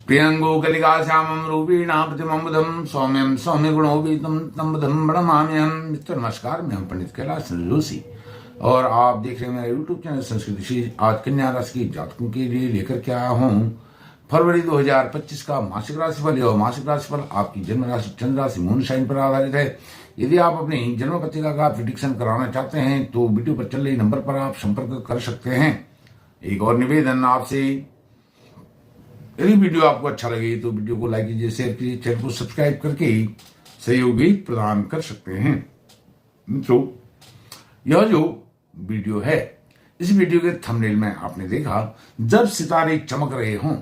प्रियंगो कलिका श्यामम रूपीणा प्रतिमं बुधं सौम्यम सौम्य गुणोपीतम तम बुधं प्रणमाम्यहम। मित्र नमस्कार, मैं हूं पंडित कैलाश जोशी और आप देख रहे हैं मेरा यूट्यूब चैनल संस्कृत शीर्ष। आज कन्या राशि के जातकों के लिए लेकर के आया हूं फरवरी 2025 का मासिक राशिफल। यह मासिक राशिफल आपकी जन्म राशि चंद्र राशि मून साइन पर आधारित है। यदि आप अपनी जन्म पत्रिका का प्रिडिक्शन कराना चाहते हैं तो वीडियो पर चल रही नंबर पर आप संपर्क कर सकते हैं। एक और निवेदन आपसे, यदि वीडियो आपको अच्छा लगे तो वीडियो को लाइक कीजिए, शेयर कीजिए, चैनल को सब्सक्राइब करके सहयोग भी प्रदान कर सकते हैं। मित्रों, यह जो वीडियो है, इस वीडियो के थंबनेल में आपने देखा जब सितारे चमक रहे हों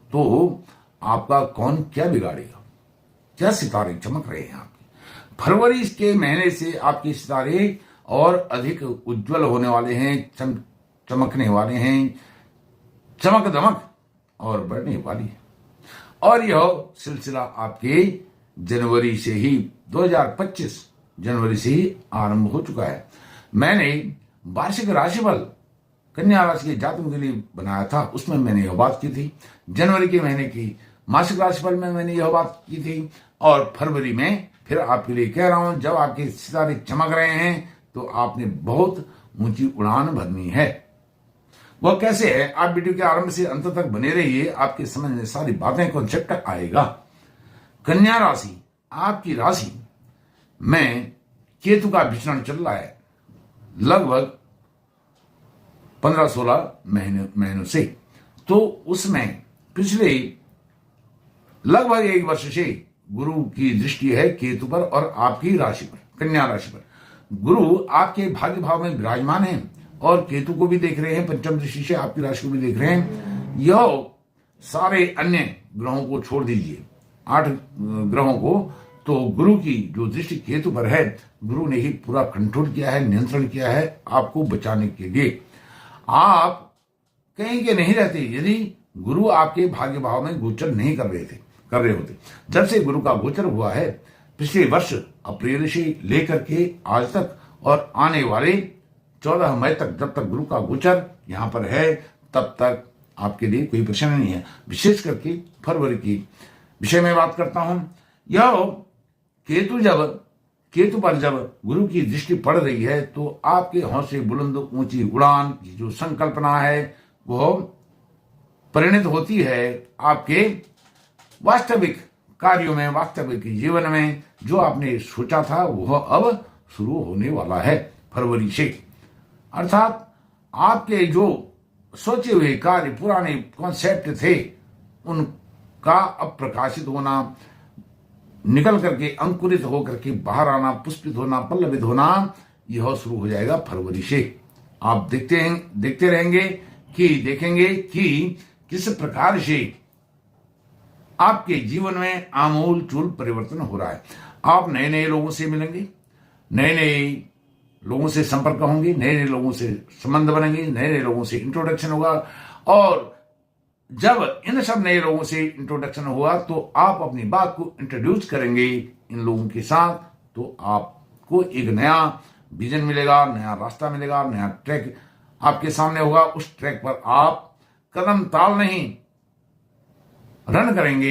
तो आपका कौन क्या बिगाड़ेगा। क्या सितारे चमक रहे हैं आपके फरवरी के महीने से आपके सितारे और अधिक उज्जवल होने वाले हैं, चमकने वाले हैं, चमक दमक और बढ़ने वाली है। और यह सिलसिला आपके जनवरी से ही 2025 जनवरी से ही आरंभ हो चुका है। मैंने वार्षिक राशिफल कन्या राशि के जातकों के लिए बनाया था, उसमें मैंने यह बात की थी। जनवरी के महीने की मासिक राशिफल में मैंने यह बात की थी और फरवरी में फिर आपके लिए कह रहा हूं, जब आपके सितारे चमक रहे हैं तो आपने बहुत ऊंची उड़ान भरनी है। वह कैसे है, आप वीडियो के आरंभ से अंत तक बने रहिए, आपके समझ में सारी बातें कॉन्सेप्ट आएगा। कन्या राशि, आपकी राशि में केतु का विचरण चल रहा है लगभग 15-16 महीनों से। तो उसमें पिछले लगभग 1 वर्ष से गुरु की दृष्टि है केतु पर और आपकी राशि पर, कन्या राशि पर। गुरु आपके भाग्य भाव में विराजमान है और केतु को भी देख रहे हैं, पंचम दृष्टि से आपकी राशि को भी देख रहे हैं। यह सारे अन्य ग्रहों को छोड़ दीजिए, 8 ग्रहों को, तो गुरु की जो दृष्टि केतु पर है, गुरु ने ही पूरा कंट्रोल किया है, नियंत्रण किया है आपको बचाने के लिए। आप कहीं के नहीं रहते यदि गुरु आपके भाग्य भाव में गोचर नहीं कर रहे होते। जब से गुरु का गोचर हुआ है पिछले वर्ष अप्रैल से लेकर के आज तक और आने वाले 14 मई तक, जब तक गुरु का गोचर यहाँ पर है तब तक आपके लिए कोई परेशानी नहीं है। विशेष करके फरवरी की विषय में बात करता हूं। यह केतु पर जब गुरु की दृष्टि पड़ रही है तो आपके हौसले बुलंद ऊंची उड़ान की जो संकल्पना है वो परिणत होती है आपके वास्तविक कार्यों में, वास्तविक जीवन में। जो आपने सोचा था वह अब शुरू होने वाला है फरवरी से। अर्थात आपके जो सोचे हुए कार्य, पुराने कॉन्सेप्ट थे, उनका अब प्रकाशित होना, निकल करके अंकुरित होकर के बाहर आना, पुष्पित होना, पल्लवित होना, यह शुरू हो जाएगा फरवरी से। आप देखते रहेंगे कि देखेंगे कि किस प्रकार से आपके जीवन में आमूल चूल परिवर्तन हो रहा है। आप नए नए लोगों से मिलेंगे, नए नए लोगों से संपर्क होंगे, नए नए लोगों से संबंध बनेंगे, नए नए लोगों से इंट्रोडक्शन होगा। और जब इन सब नए लोगों से इंट्रोडक्शन हुआ तो आप अपनी बात को इंट्रोड्यूस करेंगे इन लोगों के साथ, तो आपको एक नया विजन मिलेगा, नया रास्ता मिलेगा, नया ट्रैक आपके सामने होगा। उस ट्रैक पर आप कदम ताल नहीं, रन करेंगे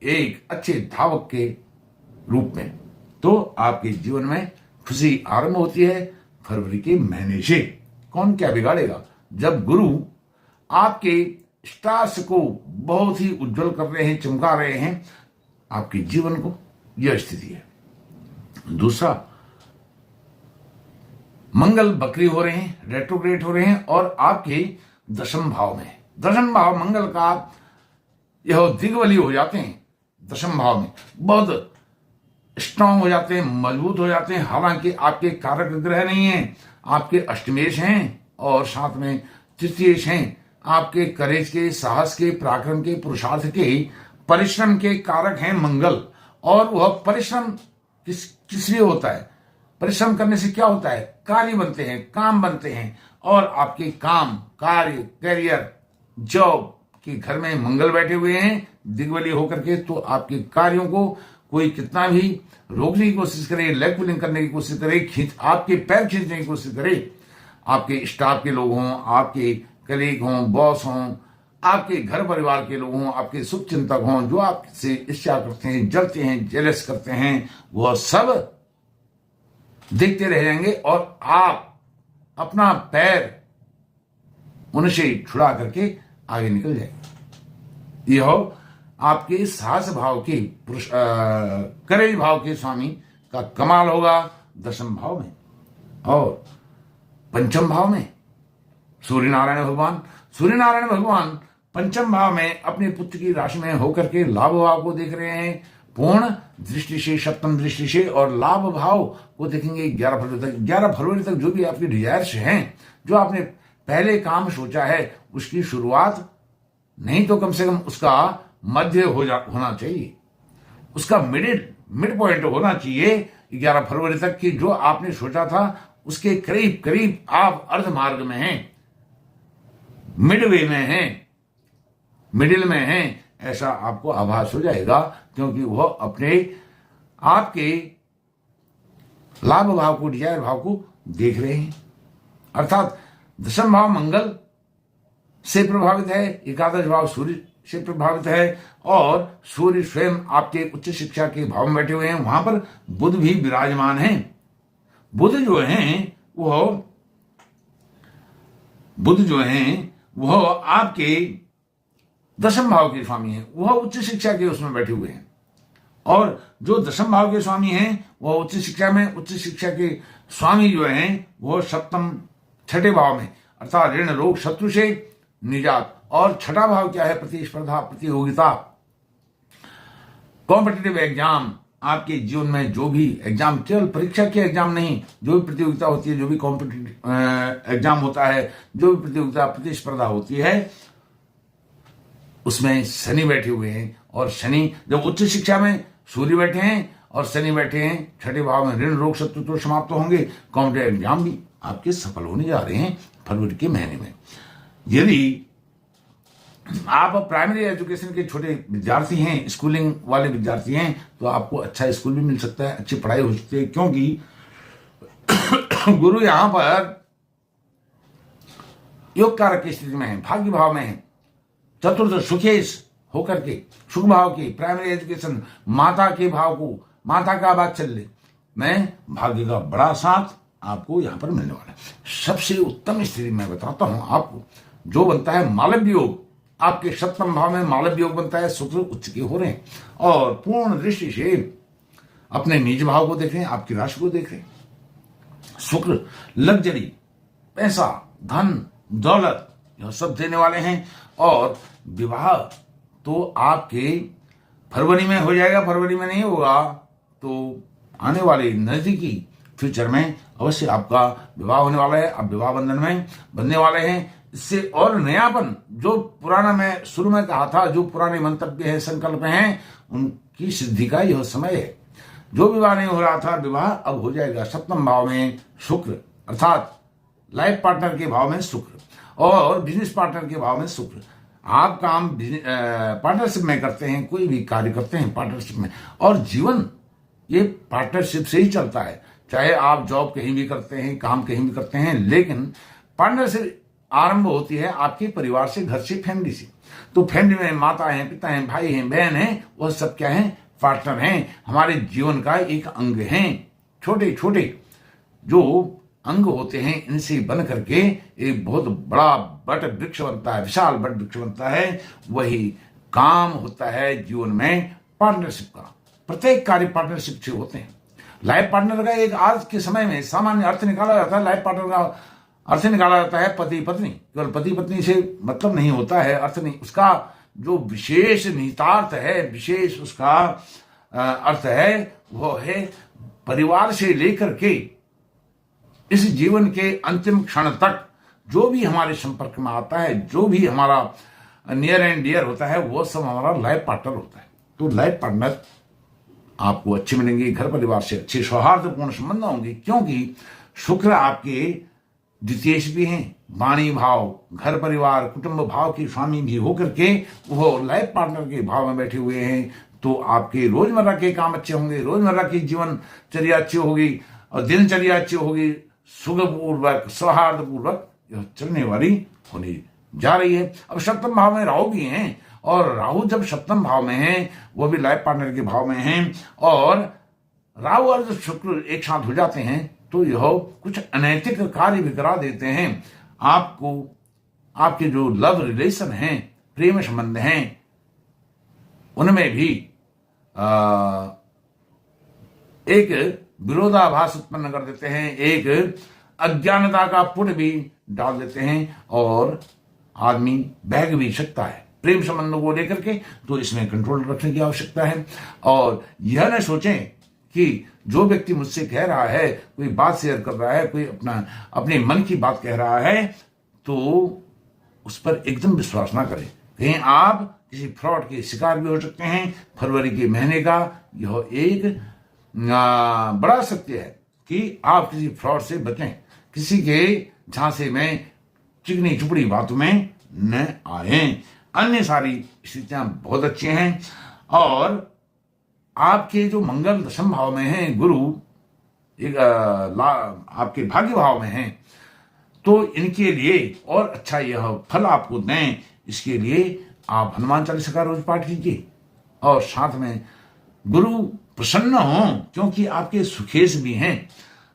एक अच्छे धावक के रूप में। तो आपके जीवन में खुशी आरंभ होती है फरवरी के महीने से। कौन क्या बिगाड़ेगा, जब गुरु आपके स्टार्स को बहुत ही उज्जवल कर रहे हैं, चमका रहे हैं आपके जीवन को, यह स्थिति है। दूसरा, मंगल बकरी हो रहे हैं, रेट्रोग्रेड हो रहे हैं और आपके दशम भाव में, दशम भाव मंगल का यह दिग्बली हो जाते हैं। दशम भाव में बहुत स्ट्रांग हो जाते हैं, मजबूत हो जाते हैं। हालांकि आपके कारक ग्रह नहीं हैं, आपके अष्टमेश हैं और साथ में तृतीयेश हैं। आपके करेज के, साहस के, पराक्रम के, पुरुषार्थ के, परिश्रम के कारक हैं मंगल। और वह परिश्रम किस लिए होता है? परिश्रम करने से क्या होता है? कार्य बनते हैं, काम बनते हैं। और आपके काम, कार्य, करियर, जॉब के घर में मंगल बैठे हुए हैं दिग्बली होकर के, तो आपके कार्यों को कोई कितना भी रोकने की कोशिश करे, लेग पुलिंग करने की कोशिश करे, आपके पैर खींचने की कोशिश करे, आपके स्टाफ के लोग हों, आपके कलीग हों, बॉस हों, आपके घर परिवार के लोग हों, आपके शुभ चिंतक हों, जो आपसे ईर्ष्या करते हैं, जलते हैं, जेलस करते हैं, वह सब देखते रह जाएंगे और आप अपना पैर उनसे छुड़ा करके आगे निकल जाएंगे। यह आपके साहस भाव के करेज भाव के स्वामी का कमाल होगा। दशम भाव में और पंचम भाव में सूर्य नारायण भगवान पंचम भाव में अपने पुत्र की राशि में होकर के लाभ भाव को देख रहे हैं, पूर्ण दृष्टि से, सप्तम दृष्टि से, और लाभ भाव को देखेंगे 11 फरवरी तक। 11 फरवरी तक जो भी आपकी डिजायर्स हैं, जो आपने पहले काम सोचा है, उसकी शुरुआत नहीं तो कम से कम उसका मध्य होना चाहिए, उसका मिड पॉइंट होना चाहिए 11 फरवरी तक की। जो आपने सोचा था उसके करीब करीब आप अर्ध मार्ग में हैं, मिडवे में हैं, मिडिल में हैं, ऐसा आपको आभास हो जाएगा, क्योंकि वह अपने आपके लाभ भाव को, डिजायर भाव को देख रहे हैं। अर्थात दशम भाव मंगल से प्रभावित है, एकादश भाव सूर्य से प्रभावित है, और सूर्य स्वयं आपके उच्च शिक्षा के भाव में बैठे हुए हैं। वहां पर बुध भी विराजमान हैं। बुध जो हैं वह आपके दशम भाव के स्वामी हैं, वह उच्च शिक्षा के उसमें बैठे हुए हैं। और जो दशम भाव के स्वामी हैं वह उच्च शिक्षा में, उच्च शिक्षा के स्वामी जो हैं वह सप्तम छठे भाव में, अर्थात ऋण रोग शत्रु से निजात। और छठा भाव क्या है? प्रतिस्पर्धा, प्रतियोगिता, कॉम्पिटिटिव एग्जाम। आपके जीवन में जो भी एग्जाम, केवल परीक्षा के एग्जाम नहीं, जो भी प्रतियोगिता होती है, जो भी कॉम्पिटिटिव एग्जाम होता है, जो भी प्रतियोगिता, प्रतिस्पर्धा होती है, उसमें शनि बैठे हुए हैं। और शनि जब उच्च शिक्षा में सूर्य बैठे हैं और शनि बैठे हैं छठे भाव में, ऋण रोग शत्रु तो समाप्त होंगे, कॉम्पिटिटिव एग्जाम भी आपके सफल होने जा रहे हैं फरवरी के महीने में। यदि आप प्राइमरी एजुकेशन के छोटे विद्यार्थी हैं, स्कूलिंग वाले विद्यार्थी हैं, तो आपको अच्छा स्कूल भी मिल सकता है, अच्छी पढ़ाई हो सकती है, क्योंकि गुरु यहां पर योग कारक की स्थिति में है, भाग्य भाव में है, चतुर्थ सुखेश होकर के, सुख भाव की प्राइमरी एजुकेशन, माता के भाव को, माता का वात्सल्य में भाग्य का बड़ा साथ आपको यहां पर मिलने वाला है। सबसे उत्तम स्थिति मैं बताता हूं आपको, जो बनता है मालव्य योग, आपके सप्तम भाव में मालव्य योग बनता है, शुक्र उच्च के हो रहे हैं, और पूर्ण दृष्टि से अपने निज भाव को देख रहे हैं, आपकी राशि को देख रहे हैं। शुक्र लग्जरी, पैसा, धन, दौलत, यह सब देने वाले हैं। और विवाह तो आपके फरवरी में हो जाएगा, फरवरी में नहीं होगा तो आने वाले नजदीकी फ्यूचर में अवश्य आपका विवाह होने वाला है, आप विवाह बंधन में बनने वाले हैं। इससे और नयापन, जो पुराना मैं शुरू में कहा था, जो पुराने मंतव्य हैं, संकल्प हैं, उनकी सिद्धि का यह समय है। जो विवाह नहीं हो रहा था, विवाह अब हो जाएगा। सप्तम भाव में शुक्र, अर्थात लाइफ पार्टनर के भाव में शुक्र, और बिजनेस पार्टनर के भाव में शुक्र। आप काम पार्टनरशिप में करते हैं, कोई भी कार्य करते हैं पार्टनरशिप में, और जीवन ये पार्टनरशिप से ही चलता है। चाहे आप जॉब कहीं भी करते हैं, काम कहीं भी करते हैं, लेकिन पार्टनरशिप आरंभ होती है आपके परिवार से, घर से, फैमिली से। तो फैमिली में माता है, पिता है, भाई हैं, बहन हैं, वह सब क्या हैं? पार्टनर हैं, हमारे जीवन का एक अंग हैं। छोटे छोटे जो अंग होते हैं, इनसे बन करके एक बहुत बड़ा बट वृक्ष बनता है, विशाल बट वृक्ष बनता है। वही काम होता है जीवन में पार्टनरशिप का। प्रत्येक कार्य पार्टनरशिप से होते हैं। लाइफ पार्टनर का एक आज के समय में सामान्य अर्थ निकाला जाता है, लाइफ पार्टनर का अर्थ निकाला जाता है पति पत्नी। केवल पति पत्नी से मतलब नहीं होता है, अर्थ नहीं, उसका जो विशेष निहितार्थ है, विशेष उसका अर्थ है, वो है परिवार से लेकर के इस जीवन के अंतिम क्षण तक जो भी हमारे संपर्क में आता है, जो भी हमारा नियर एंड डियर होता है, वो सब हमारा लाइफ पार्टनर होता है। तो लाइफ पार्टनर आपको अच्छे मिलेंगे, घर परिवार से अच्छे सौहार्दपूर्ण संबंध होंगे, क्योंकि शुक्र आपके द्वितीयेश भी हैं, वाणी भाव, घर परिवार, कुटुंब भाव के स्वामी भी होकर के वो लाइफ पार्टनर के भाव में बैठे हुए हैं। तो आपके रोजमर्रा के काम अच्छे होंगे, रोजमर्रा की जीवनचर्या अच्छी होगी, और दिनचर्या अच्छी होगी, सुखपूर्वक, सौहार्दपूर्वक यह चलने वाली होने जा रही है। अब सप्तम भाव में राहु भी हैं, और राहु जब सप्तम भाव में है, वो भी लाइफ पार्टनर के भाव में हैं, और राहु और जब शुक्र एक साथ हो जाते हैं तो यह कुछ अनैतिक कार्य भी करा देते हैं। आपको आपके जो लव रिलेशन हैं, प्रेम संबंध हैं, उनमें भी एक विरोधाभास उत्पन्न कर देते हैं, एक अज्ञानता का पुण्य भी डाल देते हैं, और आदमी बहक भी सकता है प्रेम संबंधों को लेकर के। तो इसमें कंट्रोल रखने की आवश्यकता है, और यह न सोचें कि जो व्यक्ति मुझसे कह रहा है, कोई बात शेयर कर रहा है, कोई अपने मन की बात कह रहा है, तो उस पर एकदम विश्वास ना करें। कहीं आप किसी फ्रॉड के शिकार भी हो सकते हैं। फरवरी के महीने का यह एक बड़ा सत्य है कि आप किसी फ्रॉड से बचें, किसी के झांसे में, चिकनी चुपड़ी बातों में न आए। अन्य सारी स्थितियां बहुत अच्छी हैं, और आपके जो मंगल दशम भाव में है, गुरु एक आपके भाग्य भाव में है, तो इनके लिए और अच्छा यह फल आपको दें, इसके लिए आप हनुमान चालीसा का रोज पाठ कीजिए, और साथ में गुरु प्रसन्न हो, क्योंकि आपके सुखेश भी हैं,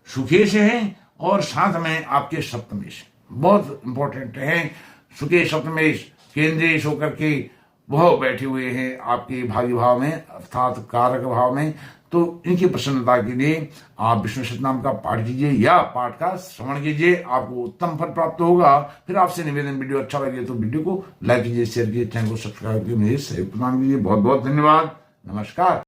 सुखेश हैं, और साथ में आपके सप्तमेश बहुत इंपॉर्टेंट है। सुकेश सप्तमेश केंद्रीय होकर के वह बैठे हुए हैं आपके भाग्य भाव में, अर्थात कारक भाव में। तो इनकी प्रसन्नता के लिए आप विष्णु सहस्त्रनाम का पाठ कीजिए या पाठ का श्रवण कीजिए, आपको उत्तम फल प्राप्त होगा। फिर आपसे निवेदन, वीडियो अच्छा लगे तो वीडियो को लाइक कीजिए, शेयर कीजिए, चैनल को सब्सक्राइब कीजिए, मेरे सहयोग प्रदान कीजिए। बहुत बहुत धन्यवाद, नमस्कार।